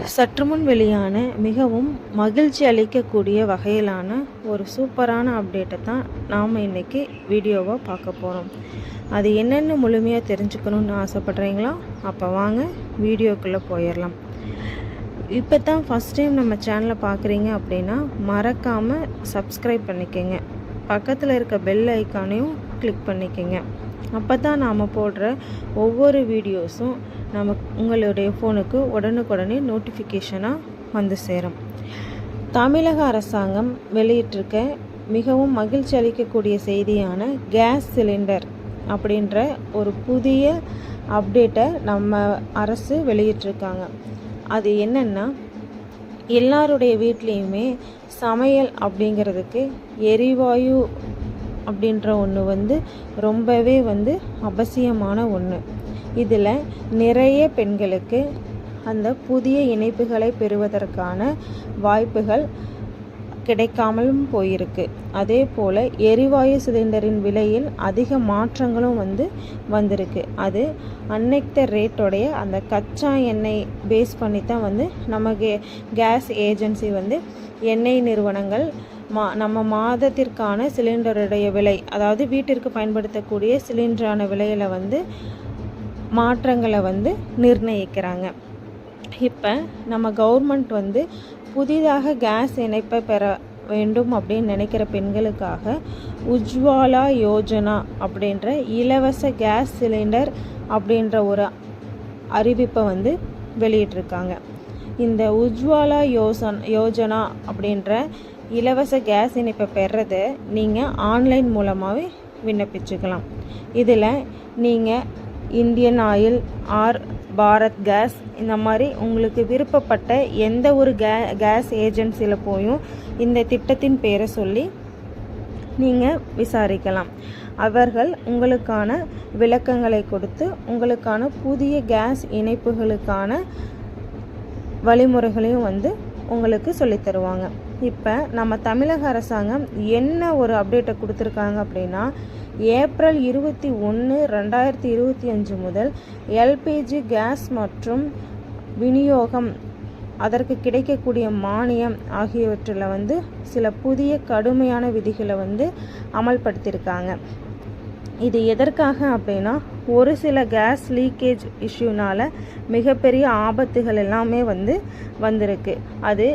சற்றுமுன் வெளியான மிகவும் மகிழ்ச்சி அளிக்கக்கூடிய வகையிலான ஒரு சூப்பரான அப்டேட்டை தான் நாம் இன்றைக்கி வீடியோவாக பார்க்க போகிறோம். அது என்னென்னு முழுமையாக தெரிஞ்சுக்கணுன்னு ஆசைப்பட்றீங்களா? அப்போ வாங்க வீடியோக்குள்ளே போயிடலாம். இப்போ தான் ஃபஸ்ட் டைம் நம்ம சேனலை பார்க்குறீங்க அப்படின்னா மறக்காமல் சப்ஸ்கிரைப் பண்ணிக்கோங்க. பக்கத்தில் இருக்க பெல் ஐக்கானையும் கிளிக் பண்ணிக்கோங்க. அப்போ தான் நாம் போடுற ஒவ்வொரு வீடியோஸும் உங்களுடைய ஃபோனுக்கு உடனுக்குடனே நோட்டிஃபிகேஷனாக வந்து சேரும். தமிழக அரசாங்கம் வெளியிட்டிருக்க மிகவும் மகிழ்ச்சி அளிக்கக்கூடிய செய்தியான கேஸ் சிலிண்டர் அப்படின்ற ஒரு புதிய அப்டேட்டை நம்ம அரசு வெளியிட்டிருக்காங்க. அது என்னென்னா, எல்லாருடைய வீட்லேயுமே சமையல் அப்படிங்கிறதுக்கு எரிவாயு அப்படின்ற ஒன்று ரொம்பவே அவசியமான ஒன்று. இதில் நிறைய பெண்களுக்கு அந்த புதிய இணைப்புகளை பெறுவதற்கான வாய்ப்புகள் கிடைக்காமலும் போயிருக்கு. அதே போல் எரிவாயு சிலிண்டரின் விலையில் அதிக மாற்றங்களும் வந்திருக்கு. அது அன்னைக்கு ரேட்டோடைய அந்த கச்சா எண்ணெய் பேஸ் பண்ணி தான் நம்ம கேஸ் ஏஜென்சி எண்ணெய் நிறுவனங்கள் நம்ம மாதத்திற்கான சிலிண்டருடைய விலை, அதாவது வீட்டிற்கு பயன்படுத்தக்கூடிய சிலிண்டரான விலையில் மாற்றங்களை நிர்ணயிக்கிறாங்க. இப்போ நம்ம கவர்மெண்ட் புதிதாக கேஸ் இணைப்பை பெற வேண்டும் அப்படின்னு நினைக்கிற பெண்களுக்காக உஜ்வாலா யோஜனா அப்படின்ற இலவச கேஸ் சிலிண்டர் அப்படின்ற ஒரு அறிவிப்பை வெளியிட்டிருக்காங்க. இந்த உஜ்வாலா யோஜனா அப்படின்ற இலவச கேஸ் இணைப்பை பெறதை நீங்கள் ஆன்லைன் மூலமாகவே விண்ணப்பிச்சுக்கலாம். இதில் நீங்கள் Indian oil or Bharat gas இந்த மாதிரி உங்களுக்கு விருப்பப்பட்ட எந்த ஒரு கேஸ் ஏஜென்சியில் போயும் இந்த திட்டத்தின் பேரை சொல்லி நீங்கள் விசாரிக்கலாம். அவர்கள் உங்களுக்கான விளக்கங்களை கொடுத்து உங்களுக்கான புதிய கேஸ் இணைப்புகளுக்கான வழிமுறைகளையும் உங்களுக்கு சொல்லித்தருவாங்க. இப்போ நம்ம தமிழக அரசாங்கம் என்ன ஒரு அப்டேட்டை கொடுத்துருக்காங்க அப்படின்னா, ஏப்ரல் 21, 2025 முதல் எல்பிஜி கேஸ் மற்றும் விநியோகம், அதற்கு கிடைக்கக்கூடிய மானியம் ஆகியவற்றில் சில புதிய கடுமையான விதிகளை அமல்படுத்தியிருக்காங்க. இது எதற்காக அப்படின்னா, ஒரு சில கேஸ் லீக்கேஜ் இஷ்யூனால் மிகப்பெரிய ஆபத்துகள் எல்லாமே வந்திருக்கு. அது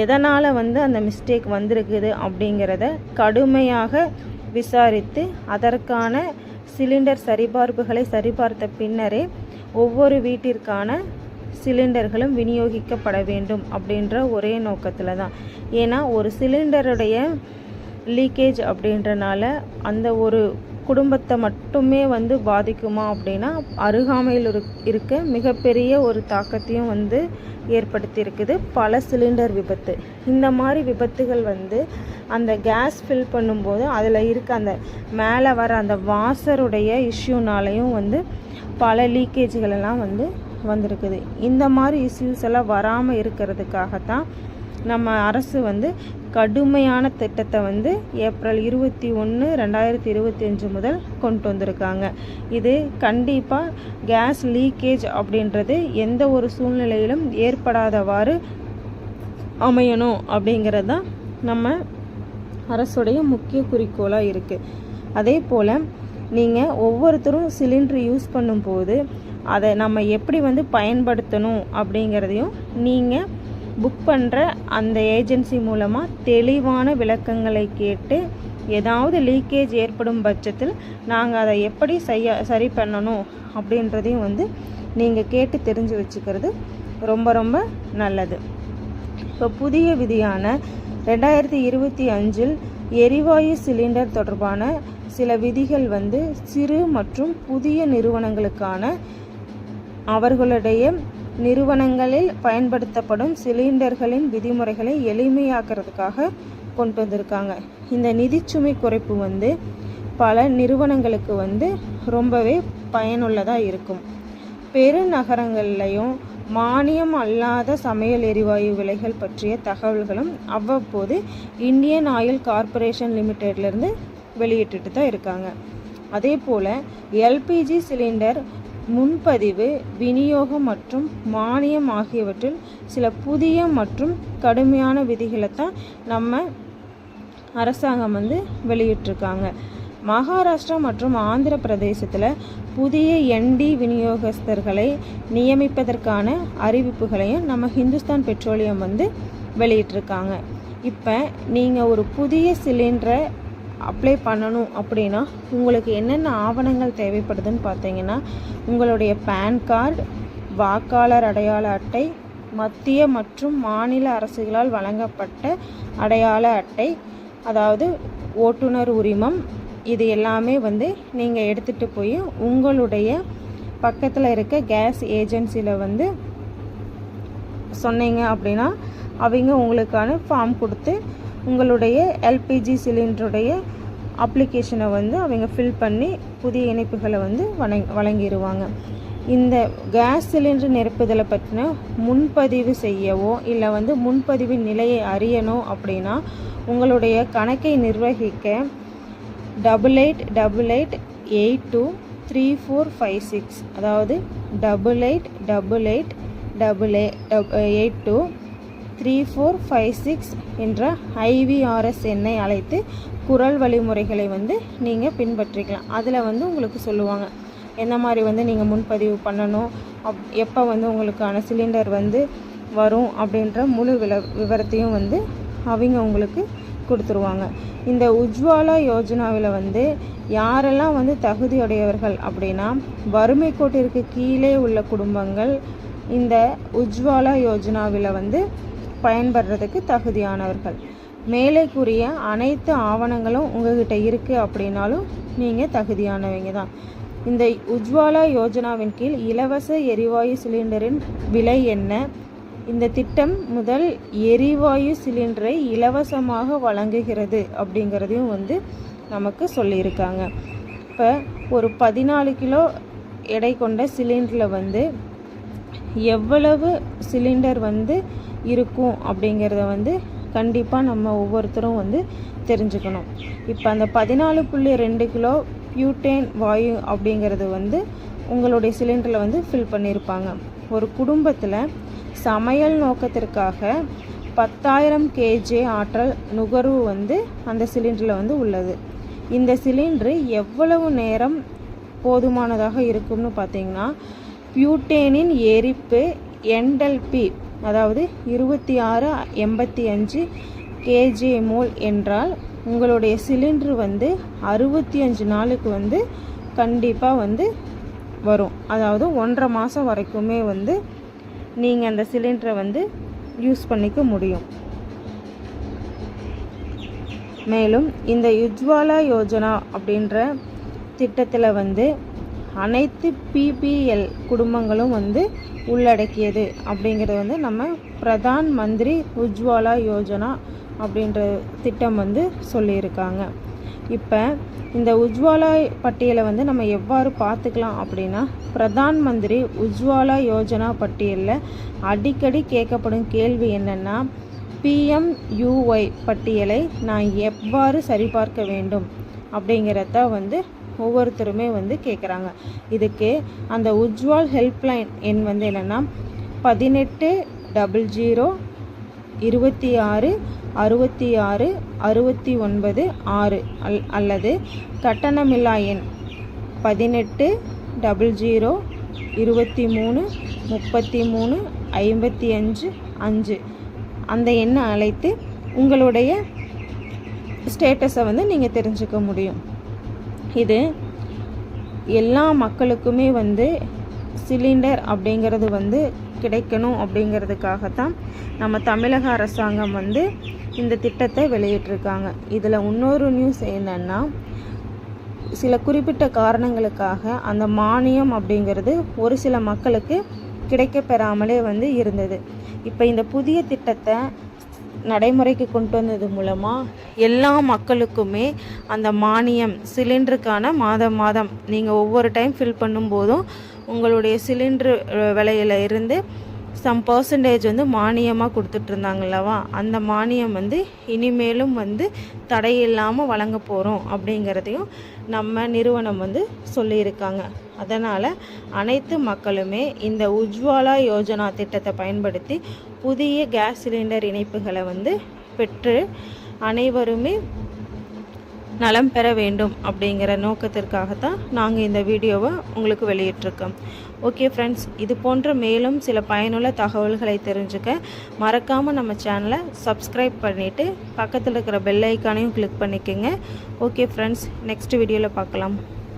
எதனால் அந்த மிஸ்டேக் வந்திருக்குது அப்படிங்கிறத கடுமையாக விசாரித்து அதற்கான சிலிண்டர் சரிபார்ப்புகளை சரிபார்த்த பின்னரே ஒவ்வொரு வீட்டிற்கான சிலிண்டர்களும் விநியோகிக்கப்பட வேண்டும் அப்படின்ற ஒரே நோக்கத்தில் தான். ஏன்னா ஒரு சிலிண்டருடைய லீக்கேஜ் அப்படின்றனால அந்த ஒரு குடும்பத்தை மட்டுமே பாதிக்குமா அப்படின்னா, அருகாமையில் இருக்க மிகப்பெரிய ஒரு தாக்கத்தையும் ஏற்படுத்தியிருக்குது பல சிலிண்டர் விபத்து. இந்த மாதிரி விபத்துகள் அந்த கேஸ் ஃபில் பண்ணும்போது அதில் இருக்க அந்த மேலே வர அந்த வாசருடைய இஷ்யூனாலையும் பல லீக்கேஜ்கள் எல்லாம் வந்திருக்குது. இந்த மாதிரி இஷ்யூஸ் எல்லாம் வராமல் இருக்கிறதுக்காகத்தான் நம்ம அரசு கடுமையான திட்டத்தை ஏப்ரல் 21, 2025 முதல் கொண்டு வந்திருக்காங்க. இது கண்டிப்பாக கேஸ் லீக்கேஜ் அப்படின்றது எந்த ஒரு சூழ்நிலையிலும் ஏற்படாதவாறு அமையணும் அப்படிங்கிறது தான் நம்ம அரசுடைய முக்கிய குறிக்கோளாக இருக்குது. அதே போல் நீங்கள் ஒவ்வொருத்தரும் சிலிண்டர் யூஸ் பண்ணும்போது அதை நம்ம எப்படி பயன்படுத்தணும் அப்படிங்கிறதையும் நீங்கள் புக் பண்ணுற அந்த ஏஜென்சி மூலமாக தெளிவான விளக்கங்களை கேட்டு, ஏதாவது லீக்கேஜ் ஏற்படும் பட்சத்தில் நாங்கள் அதை எப்படி சரி பண்ணணும் அப்படின்றதையும் நீங்கள் கேட்டு தெரிஞ்சு வச்சுக்கிறது ரொம்ப ரொம்ப நல்லது. இப்போ புதிய விதியான 2025 எரிவாயு சிலிண்டர் தொடர்பான சில விதிகள் சிறு மற்றும் புதிய நிறுவனங்களுக்கான அவர்களுடைய நிறுவனங்களில் பயன்படுத்தப்படும் சிலிண்டர்களின் விதிமுறைகளை எளிமையாக்குறதுக்காக கொண்டு வந்திருக்காங்க. இந்த நிதிச்சுமை குறைப்பு பல நிறுவனங்களுக்கு ரொம்பவே பயனுள்ளதாக இருக்கும். பெருநகரங்கள்லையும் மானியம் அல்லாத சமையல் எரிவாயு விலைகள் பற்றிய தகவல்களும் அவ்வப்போது இந்தியன் ஆயில் கார்ப்பரேஷன் லிமிடெட்லேருந்து வெளியிட்டு தான் இருக்காங்க. அதே போல் எல்பிஜி சிலிண்டர் முன்பதிவு, விநியோகம் மற்றும் மானியம் ஆகியவற்றில் சில புதிய மற்றும் கடுமையான விதிகளை தான் நம்ம அரசாங்கம் வெளியிட்டிருக்காங்க. மகாராஷ்டிரா மற்றும் ஆந்திர பிரதேசத்தில் புதிய ND விநியோகஸ்தர்களை நியமிப்பதற்கான அறிவிப்புகளையும் நம்ம ஹிந்துஸ்தான் பெட்ரோலியம் வெளியிட்டிருக்காங்க. இப்போ நீங்கள் ஒரு புதிய சிலிண்டரை அப்ளை பண்ணணும் அப்படின்னா உங்களுக்கு என்னென்ன ஆவணங்கள் தேவைப்படுதுன்னு பார்த்தீங்கன்னா, உங்களுடைய பேன் கார்டு, வாக்காளர் அடையாள அட்டை, மத்திய மற்றும் மாநில அரசுகளால் வழங்கப்பட்ட அடையாள அட்டை, அதாவது ஓட்டுநர் உரிமம், இது எல்லாமே நீங்கள் எடுத்துகிட்டு போய் உங்களுடைய பக்கத்தில் இருக்க கேஸ் ஏஜென்சியில் சொன்னீங்க அப்படின்னா அவங்க உங்களுக்கான ஃபார்ம் கொடுத்து உங்களுடைய LPG சிலிண்டருடைய அப்ளிகேஷனை அவங்க ஃபில் பண்ணி புதிய இணைப்புகளை வழங்கிடுவாங்க. இந்த கேஸ் சிலிண்டர் நிரப்புதலை பற்றின முன்பதிவு செய்யவோ இல்லை முன்பதிவின் நிலையை அறியணும் அப்படின்னா உங்களுடைய கணக்கை நிர்வகிக்க 8888823456 அதாவது 8888823456 என்ற IVRS எண்ணை அழைத்து குரல் வழிமுறைகளை நீங்கள் பின்பற்றிக்கலாம். அதில் உங்களுக்கு சொல்லுவாங்க எந்த மாதிரி நீங்கள் முன்பதிவு பண்ணணும், எப்போ உங்களுக்கான சிலிண்டர் வரும் அப்படின்ற முழு விவரத்தையும் அவங்க உங்களுக்கு கொடுத்துருவாங்க. இந்த உஜ்வாலா யோஜனாவில் யாரெல்லாம் தகுதியுடையவர்கள் அப்படின்னா, வறுமை கோட்டிற்கு கீழே உள்ள குடும்பங்கள் இந்த உஜ்வாலா யோஜனாவில் பயன்படுறதுக்கு தகுதியானவர்கள். மேலே கூறிய அனைத்து ஆவணங்களும் உங்ககிட்ட இருக்குது அப்படின்னாலும் நீங்கள் தகுதியானவங்க தான். இந்த உஜ்வாலா யோஜனாவின் கீழ் இலவச எரிவாயு சிலிண்டரின் விலை என்ன, இந்த திட்டம் முதல் எரிவாயு சிலிண்டரை இலவசமாக வழங்குகிறது அப்படிங்கிறதையும் நமக்கு சொல்லியிருக்காங்க. இப்போ ஒரு 14 கிலோ எடை கொண்ட சிலிண்டரில் எவ்வளவு சிலிண்டர் இருக்கும் அப்படிங்கிறத கண்டிப்பாக நம்ம ஒவ்வொருத்தரும் தெரிஞ்சுக்கணும். இப்போ அந்த 14.2 கிலோ பியூட்டேன் வாயு அப்படிங்கிறது உங்களுடைய சிலிண்டரில் ஃபில் பண்ணியிருப்பாங்க. ஒரு குடும்பத்தில் சமையல் நோக்கத்திற்காக 10,000 kg ஆற்றல் நுகர்வு அந்த சிலிண்டரில் உள்ளது. இந்த சிலிண்டரு எவ்வளவு நேரம் போதுமானதாக இருக்கும்னு பார்த்தீங்கன்னா, பியூட்டேனின் எரிப்பு என்டல்பி அதாவது 2685 kJ/mol என்றால் உங்களுடைய சிலிண்டரு 65 நாளுக்கு கண்டிப்பாக வரும். அதாவது 1.5 மாதம் வரைக்குமே நீங்கள் அந்த சிலிண்டரை யூஸ் பண்ணிக்க முடியும். மேலும் இந்த உஜ்வாலா யோஜனா அப்படின்ற திட்டத்தில் அனைத்து PPL குடும்பங்களும் உள்ளடக்கியது அப்படிங்கிறது நம்ம பிரதான் மந்திரி உஜ்வாலா யோஜனா அப்படின்ற திட்டம் சொல்லியிருக்காங்க. இப்போ இந்த உஜ்வாலா பட்டியலை நம்ம எவ்வாறு பார்த்துக்கலாம் அப்படின்னா, பிரதான் மந்திரி உஜ்வாலா யோஜனா பட்டியலில் அடிக்கடி கேட்கப்படும் கேள்வி என்னென்னா, PMUY பட்டியலை நான் எவ்வாறு சரிபார்க்க வேண்டும் அப்படிங்கிறத ஒவ்வொருத்தருமே கேட்குறாங்க. இதுக்கு அந்த உஜ்வால் ஹெல்ப்லைன் எண் என்னென்னா 1800266669 அல்லது கட்டணமில்லா எண் 1800233355 அந்த எண்ணை அழைத்து உங்களுடைய ஸ்டேட்டஸை நீங்கள் தெரிஞ்சுக்க முடியும். இது எல்லா மக்களுக்குமே சிலிண்டர் அப்படிங்கிறது கிடைக்கணும் அப்படிங்கிறதுக்காகத்தான் நம்ம தமிழக அரசாங்கம் இந்த திட்டத்தை வெளியிட்டிருக்காங்க. இதில் இன்னொரு நியூஸ் என்னென்னா, சில குறிப்பிட்ட காரணங்களுக்காக அந்த மானியம் அப்படிங்கிறது ஒரு சில மக்களுக்கு கிடைக்கப்பெறாமலே இருந்தது. இப்போ இந்த புதிய திட்டத்தை நடைமுறைக்கு கொண்டு வந்தது மூலமாக எல்லா மக்களுக்குமே அந்த மானியம் சிலிண்டருக்கான மாதம் நீங்கள் ஒவ்வொரு டைம் ஃபில் பண்ணும்போதும் உங்களுடைய சிலிண்டர் விலையில இருந்து சம் பர்சன்டேஜ் மானியமாக கொடுத்துட்ருந்தாங்கல்லவா, அந்த மானியம் இனிமேலும் தடையில்லாமல் வழங்க போகிறோம் அப்படிங்கிறதையும் நம்ம நிறுவனம் சொல்லியிருக்காங்க. அதனால் அனைத்து மக்களுமே இந்த உஜ்வாலா யோஜனா திட்டத்தை பயன்படுத்தி புதிய கேஸ் சிலிண்டர் இணைப்புகளை வந்து பெற்று அனைவருமே நலம் பெற வேண்டும் அப்படிங்கிற நோக்கத்திற்காகத்தான் நாங்கள் இந்த வீடியோவை உங்களுக்கு வெளியிட்டிருக்கோம். ஓகே ஃப்ரெண்ட்ஸ், இது போன்ற மேலும் சில பயனுள்ள தகவல்களை தெரிஞ்சுக்க மறக்காமல் நம்ம சேனலை சப்ஸ்கிரைப் பண்ணிவிட்டு பக்கத்தில் இருக்கிற பெல் ஐக்கானையும் கிளிக் பண்ணிக்கோங்க. ஓகே ஃப்ரெண்ட்ஸ், நெக்ஸ்ட் வீடியோவில் பார்க்கலாம்.